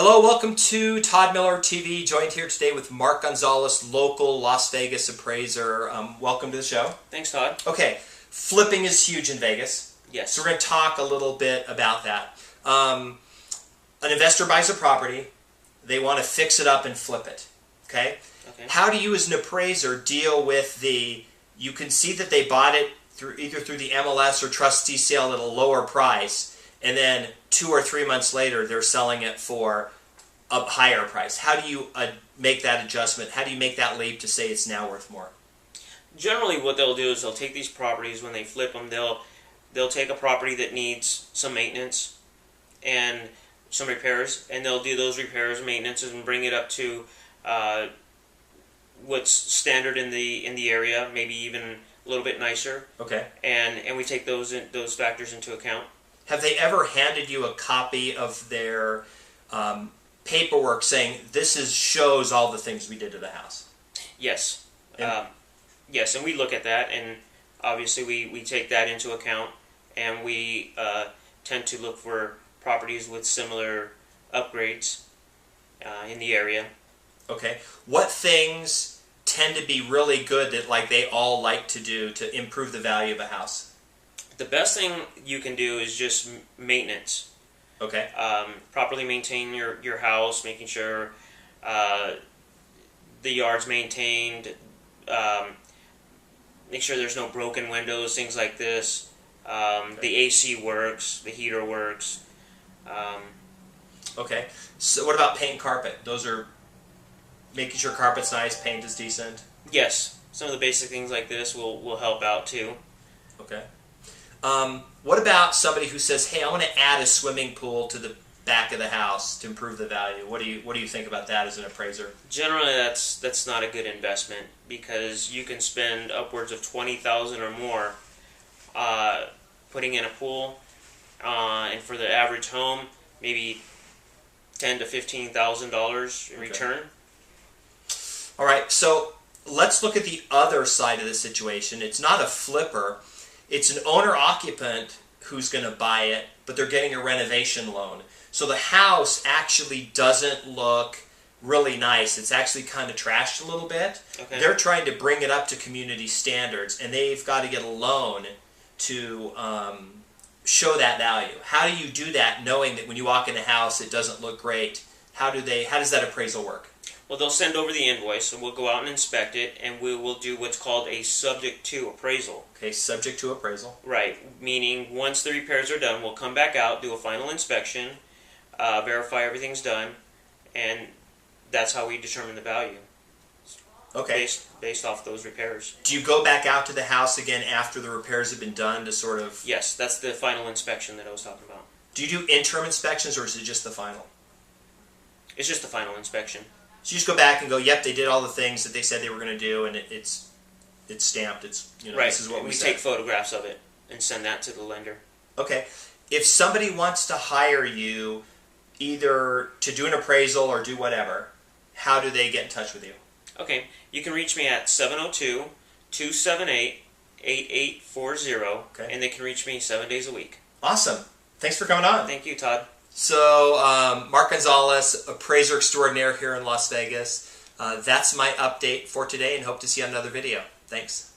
Hello, welcome to Todd Miller TV, joined here today with Mark Gonzales, local Las Vegas appraiser. Welcome to the show. Thanks, Todd. Okay, flipping is huge in Vegas. Yes. So we're going to talk a little bit about that. An investor buys a property, they want to fix it up and flip it. Okay? How do you as an appraiser deal with you can see that they bought it either through the MLS or trustee sale at a lower price, and then 2 or 3 months later they're selling it for a higher price. How do you make that adjustment? How do you make that leap to say it's now worth more? Generally what they'll do is they'll take these properties, when they flip them, they'll take a property that needs some maintenance and some repairs, and they'll do those repairs and maintenances and bring it up to what's standard in the area, maybe even a little bit nicer. Okay. And we take those factors into account. Have they ever handed you a copy of their paperwork saying this shows all the things we did to the house? Yes. Yes, and we look at that, and obviously we take that into account, and we tend to look for properties with similar upgrades in the area. Okay. What things tend to be really good that they all like to do to improve the value of a house? The best thing you can do is just maintenance. Okay. Properly maintain your house, making sure the yard's maintained, make sure there's no broken windows, things like this. Okay. The AC works, the heater works. Okay. So what about paint and carpet? Those are making sure carpet's nice, paint is decent? Yes. Some of the basic things like this will help out too. Okay. What about somebody who says, hey, I want to add a swimming pool to the back of the house to improve the value? What do you think about that as an appraiser? Generally, that's not a good investment, because you can spend upwards of $20,000 or more putting in a pool, and for the average home, maybe $10,000 to $15,000 in return. All right, so let's look at the other side of the situation. It's not a flipper. It's an owner-occupant who's going to buy it, but they're getting a renovation loan. So the house actually doesn't look really nice. It's actually kind of trashed a little bit. Okay. They're trying to bring it up to community standards, and they've got to get a loan to show that value. How do you do that knowing that when you walk in the house it doesn't look great? How does that appraisal work? Well, they'll send over the invoice, and we'll go out and inspect it, and we will do what's called a subject to appraisal. Okay, subject to appraisal. Right, meaning once the repairs are done, we'll come back out, do a final inspection, verify everything's done, and that's how we determine the value. Okay. Based off those repairs. Do you go back out to the house again after the repairs have been done to sort of... Yes, that's the final inspection that I was talking about. Do you do interim inspections, or is it just the final? It's just the final inspection. So you just go back and go, yep, they did all the things that they said they were going to do, and it's stamped. It's right. This is what we said. Take photographs of it and send that to the lender. Okay. If somebody wants to hire you, either to do an appraisal or do whatever, how do they get in touch with you? Okay, you can reach me at 702-278-8840, and they can reach me 7 days a week. Awesome. Thanks for coming on. Thank you, Todd. So, Mark Gonzales, appraiser extraordinaire here in Las Vegas. That's my update for today, and hope to see you on another video. Thanks.